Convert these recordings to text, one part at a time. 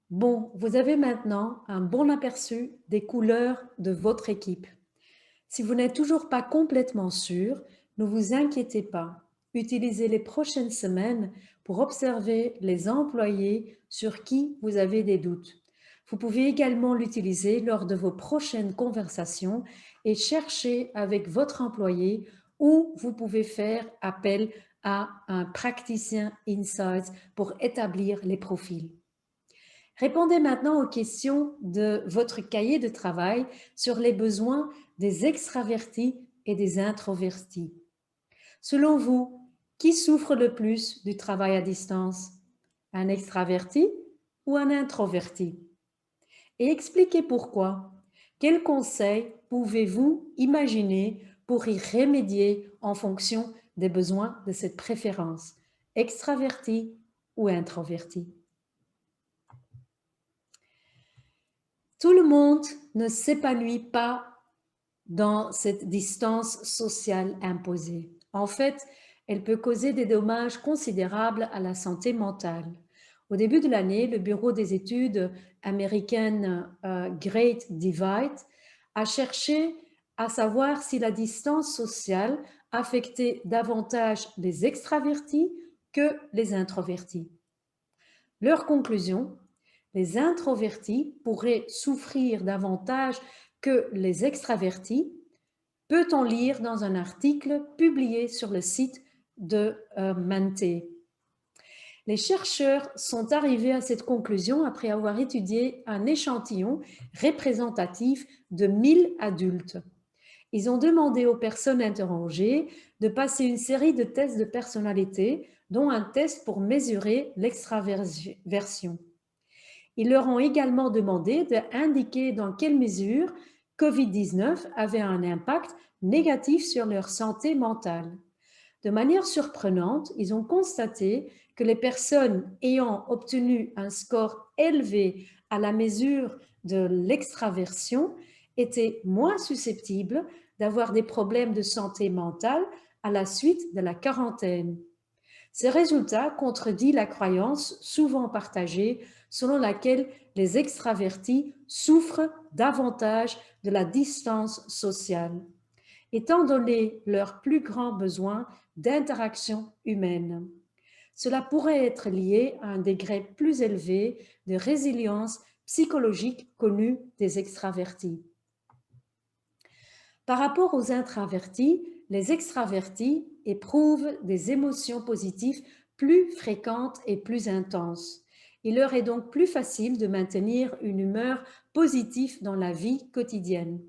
Bon, vous avez maintenant un bon aperçu des couleurs de votre équipe. Si vous n'êtes toujours pas complètement sûr, ne vous inquiétez pas. Utilisez les prochaines semaines pour observer les employés sur qui vous avez des doutes. Vous pouvez également l'utiliser lors de vos prochaines conversations et chercher avec votre employé où vous pouvez faire appel à un praticien Insights pour établir les profils. Répondez maintenant aux questions de votre cahier de travail sur les besoins des extravertis et des introvertis. Selon vous, qui souffre le plus du travail à distance? Un extraverti ou un introverti? Et expliquez pourquoi. Quels conseils pouvez-vous imaginer pour y remédier en fonction des besoins de cette préférence, extraverti ou introverti? Tout le monde ne s'épanouit pas dans cette distance sociale imposée. En fait, elle peut causer des dommages considérables à la santé mentale. Au début de l'année, le Bureau des études américaines Great Divide a cherché à savoir si la distance sociale affectait davantage les extravertis que les introvertis. Leur conclusion: les introvertis pourraient souffrir davantage que les extravertis, peut-on lire dans un article publié sur le site de Mante. Les chercheurs sont arrivés à cette conclusion après avoir étudié un échantillon représentatif de 1000 adultes. Ils ont demandé aux personnes interrogées de passer une série de tests de personnalité, dont un test pour mesurer l'extraversion. Ils leur ont également demandé d'indiquer dans quelle mesure Covid-19 avait un impact négatif sur leur santé mentale. De manière surprenante, ils ont constaté que les personnes ayant obtenu un score élevé à la mesure de l'extraversion étaient moins susceptibles d'avoir des problèmes de santé mentale à la suite de la quarantaine. Ces résultats contredisent la croyance souvent partagée selon laquelle les extravertis souffrent davantage de la distance sociale, étant donné leur plus grand besoin d'interaction humaine. Cela pourrait être lié à un degré plus élevé de résilience psychologique connu des extravertis. Par rapport aux introvertis, les extravertis éprouvent des émotions positives plus fréquentes et plus intenses. Il leur est donc plus facile de maintenir une humeur positive dans la vie quotidienne.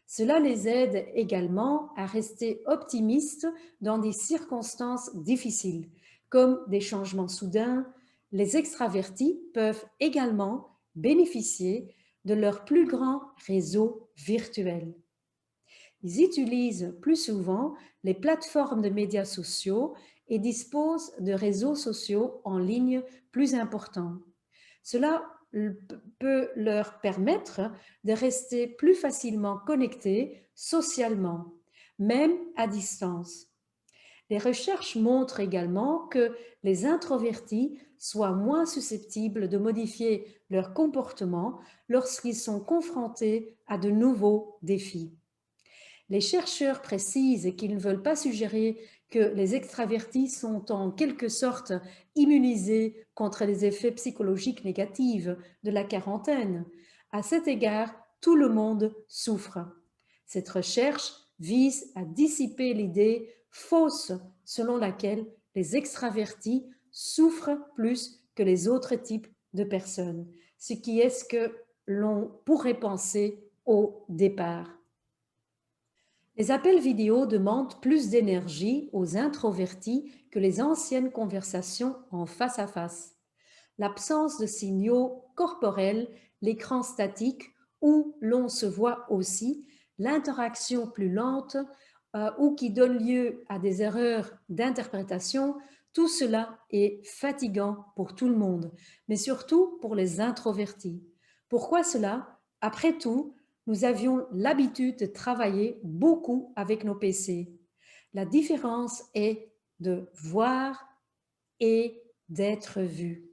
Cela les aide également à rester optimistes dans des circonstances difficiles, comme des changements soudains. Les extravertis peuvent également bénéficier de leur plus grand réseau virtuel. Ils utilisent plus souvent les plateformes de médias sociaux et disposent de réseaux sociaux en ligne plus importants. Cela peut leur permettre de rester plus facilement connectés socialement, même à distance. Les recherches montrent également que les introvertis soient moins susceptibles de modifier leur comportement lorsqu'ils sont confrontés à de nouveaux défis. Les chercheurs précisent qu'ils ne veulent pas suggérer que les extravertis sont en quelque sorte immunisés contre les effets psychologiques négatifs de la quarantaine. À cet égard, tout le monde souffre. Cette recherche vise à dissiper l'idée fausse selon laquelle les extravertis souffrent plus que les autres types de personnes, ce qui est ce que l'on pourrait penser au départ. Les appels vidéo demandent plus d'énergie aux introvertis que les anciennes conversations en face à face. L'absence de signaux corporels, l'écran statique où l'on se voit aussi, l'interaction plus lente ou qui donne lieu à des erreurs d'interprétation, tout cela est fatigant pour tout le monde, mais surtout pour les introvertis. Pourquoi cela? Après tout, nous avions l'habitude de travailler beaucoup avec nos PC. La différence est de voir et d'être vu.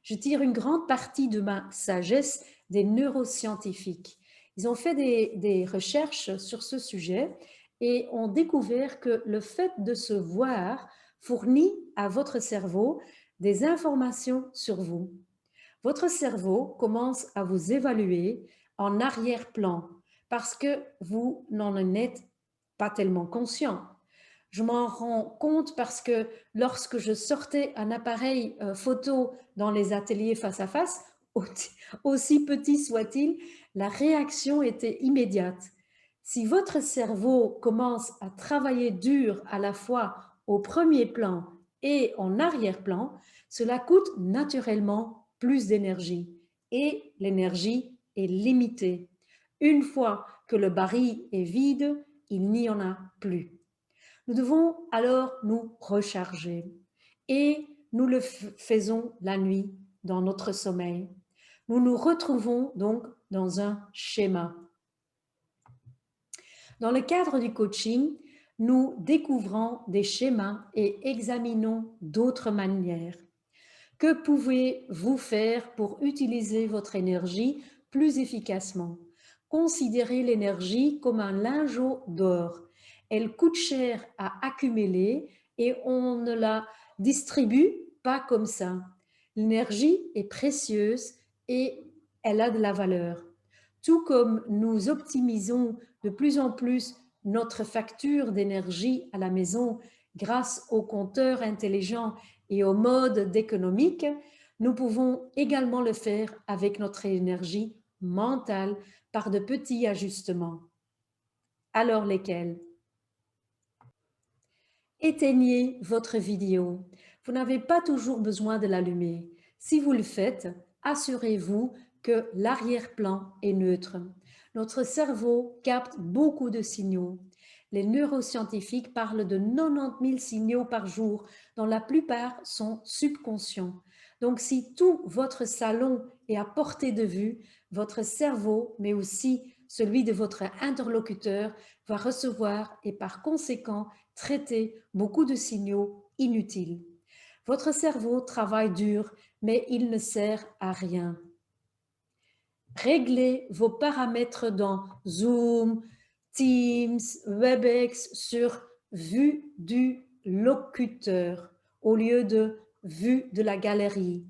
Je tire une grande partie de ma sagesse des neuroscientifiques. Ils ont fait des recherches sur ce sujet et ont découvert que le fait de se voir fournit à votre cerveau des informations sur vous. Votre cerveau commence à vous évaluer en arrière-plan parce que vous n'en êtes pas tellement conscient. Je m'en rends compte parce que lorsque je sortais un appareil photo dans les ateliers face à face, aussi petit soit-il, la réaction était immédiate. Si votre cerveau commence à travailler dur à la fois au premier plan et en arrière-plan, cela coûte naturellement plus d'énergie et l'énergie est limitée. Une fois que le baril est vide, il n'y en a plus. Nous devons alors nous recharger et nous le faisons la nuit dans notre sommeil. Nous nous retrouvons donc dans un schéma. Dans le cadre du coaching, nous découvrons des schémas et examinons d'autres manières. Que pouvez-vous faire pour utiliser votre énergie plus efficacement? Considérez l'énergie comme un lingot d'or. Elle coûte cher à accumuler et on ne la distribue pas comme ça. L'énergie est précieuse et elle a de la valeur. Tout comme nous optimisons de plus en plus notre facture d'énergie à la maison grâce aux compteurs intelligents et au mode économique, nous pouvons également le faire avec notre énergie mentale par de petits ajustements. Alors lesquels? Éteignez votre vidéo. Vous n'avez pas toujours besoin de l'allumer. Si vous le faites, assurez-vous que l'arrière-plan est neutre. Notre cerveau capte beaucoup de signaux. Les neuroscientifiques parlent de 90 000 signaux par jour, dont la plupart sont subconscients. Donc, si tout votre salon est à portée de vue, votre cerveau, mais aussi celui de votre interlocuteur, va recevoir et par conséquent traiter beaucoup de signaux inutiles. Votre cerveau travaille dur, mais il ne sert à rien. Réglez vos paramètres dans Zoom, Teams, Webex sur vue du locuteur au lieu de vue de la galerie.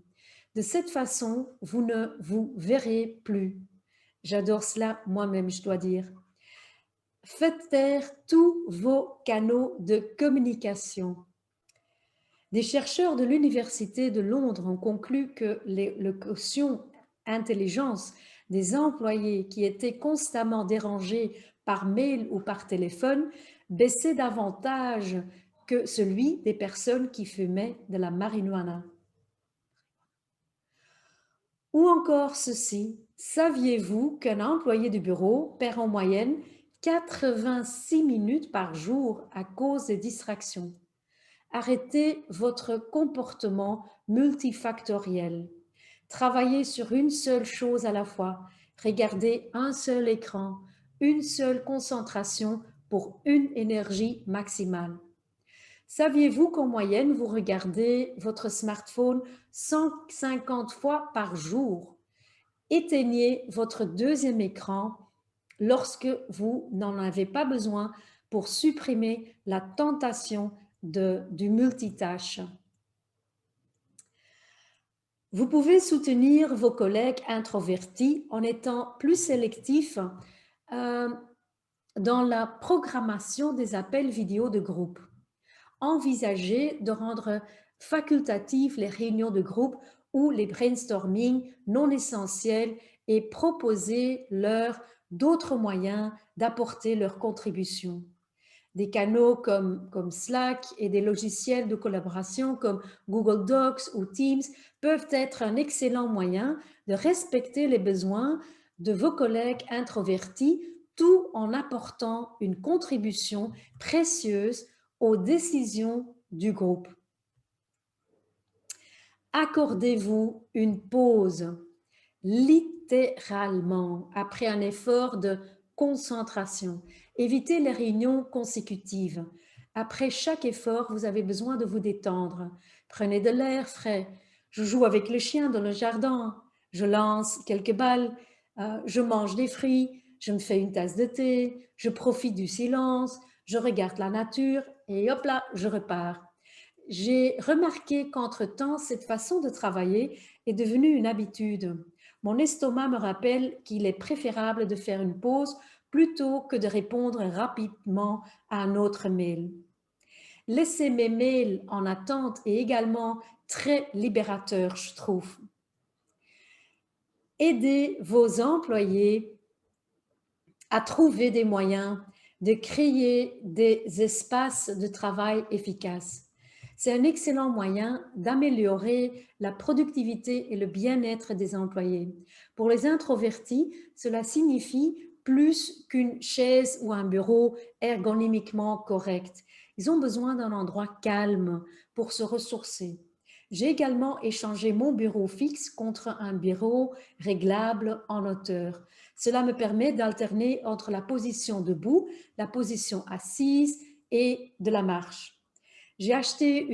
De cette façon, vous ne vous verrez plus. J'adore cela moi-même, je dois dire. Faites taire tous vos canaux de communication. Des chercheurs de l'Université de Londres ont conclu que le quotient intelligence des employés qui étaient constamment dérangés par mail ou par téléphone baissait davantage que celui des personnes qui fumaient de la marijuana. Ou encore ceci, saviez-vous qu'un employé de bureau perd en moyenne 86 minutes par jour à cause des distractions? Arrêtez votre comportement multifactoriel. Travaillez sur une seule chose à la fois. Regardez un seul écran, une seule concentration pour une énergie maximale. Saviez-vous qu'en moyenne, vous regardez votre smartphone 150 fois par jour? Éteignez votre deuxième écran lorsque vous n'en avez pas besoin pour supprimer la tentation du multitâche. Vous pouvez soutenir vos collègues introvertis en étant plus sélectif dans la programmation des appels vidéo de groupe. Envisagez de rendre facultatifs les réunions de groupe ou les brainstorming non essentiels et proposez-leur d'autres moyens d'apporter leur contribution. Des canaux comme Slack et des logiciels de collaboration comme Google Docs ou Teams peuvent être un excellent moyen de respecter les besoins de vos collègues introvertis tout en apportant une contribution précieuse aux décisions du groupe. Accordez-vous une pause, littéralement, après un effort de concentration. Évitez les réunions consécutives. Après chaque effort, vous avez besoin de vous détendre. Prenez de l'air frais. Je joue avec le chien dans le jardin, je lance quelques balles, je mange des fruits, je me fais une tasse de thé, je profite du silence, je regarde la nature et hop là, je repars. J'ai remarqué qu'entre-temps, cette façon de travailler est devenue une habitude. Mon estomac me rappelle qu'il est préférable de faire une pause plutôt que de répondre rapidement à un autre mail. Laisser mes mails en attente est également très libérateur, je trouve. Aidez vos employés à trouver des moyens de créer des espaces de travail efficaces. C'est un excellent moyen d'améliorer la productivité et le bien-être des employés. Pour les introvertis, cela signifie plus qu'une chaise ou un bureau ergonomiquement correct. Ils ont besoin d'un endroit calme pour se ressourcer. J'ai également échangé mon bureau fixe contre un bureau réglable en hauteur. Cela me permet d'alterner entre la position debout, la position assise et de la marche. J'ai acheté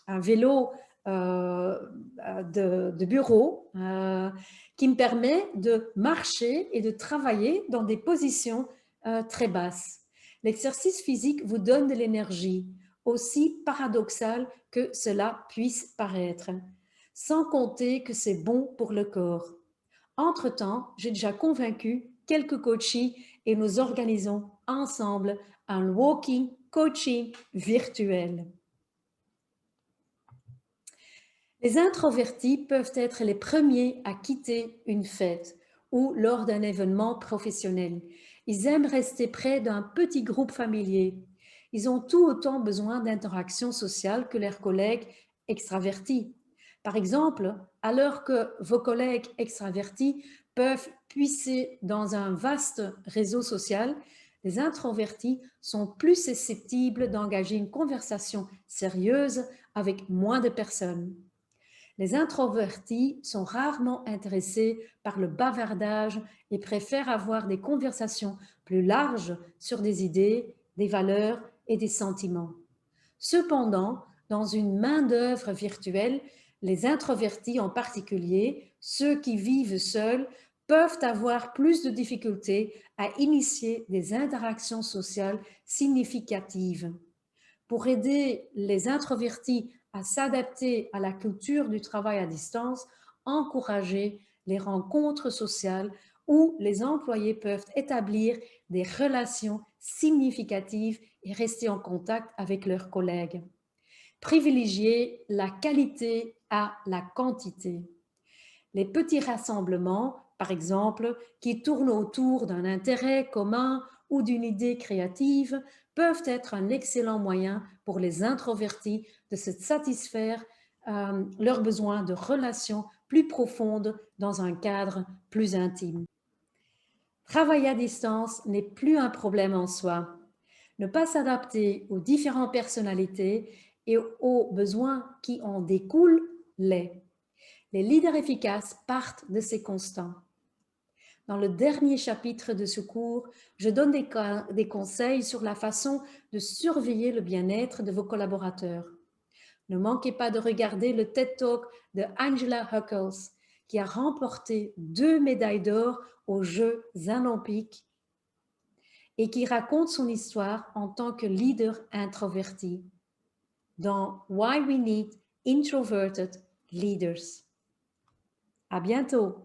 un vélo de bureau qui me permet de marcher et de travailler dans des positions très basses. L'exercice physique vous donne de l'énergie, aussi paradoxal que cela puisse paraître, sans compter que c'est bon pour le corps. Entre-temps, j'ai déjà convaincu quelques coachs et nous organisons ensemble un walking coaching virtuel. Les introvertis peuvent être les premiers à quitter une fête ou lors d'un événement professionnel. Ils aiment rester près d'un petit groupe familier. Ils ont tout autant besoin d'interaction sociale que leurs collègues extravertis. Par exemple, alors que vos collègues extravertis peuvent puiser dans un vaste réseau social, les introvertis sont plus susceptibles d'engager une conversation sérieuse avec moins de personnes. Les introvertis sont rarement intéressés par le bavardage et préfèrent avoir des conversations plus larges sur des idées, des valeurs et des sentiments. Cependant, dans une main-d'œuvre virtuelle, les introvertis en particulier, ceux qui vivent seuls, peuvent avoir plus de difficultés à initier des interactions sociales significatives. Pour aider les introvertis à s'adapter à la culture du travail à distance, encourager les rencontres sociales où les employés peuvent établir des relations significatives et rester en contact avec leurs collègues. Privilégier la qualité à la quantité. Les petits rassemblements, par exemple, qui tournent autour d'un intérêt commun ou d'une idée créative, peuvent être un excellent moyen pour les introvertis de se satisfaire leurs besoins de relations plus profondes dans un cadre plus intime. Travailler à distance n'est plus un problème en soi. Ne pas s'adapter aux différentes personnalités et aux besoins qui en découlent l'est. Les leaders efficaces partent de ces constants. Dans le dernier chapitre de ce cours, je donne des conseils sur la façon de surveiller le bien-être de vos collaborateurs. Ne manquez pas de regarder le TED Talk de Angela Huckles, qui a remporté 2 médailles d'or aux Jeux olympiques et qui raconte son histoire en tant que leader introverti dans Why We Need Introverted Leaders. À bientôt!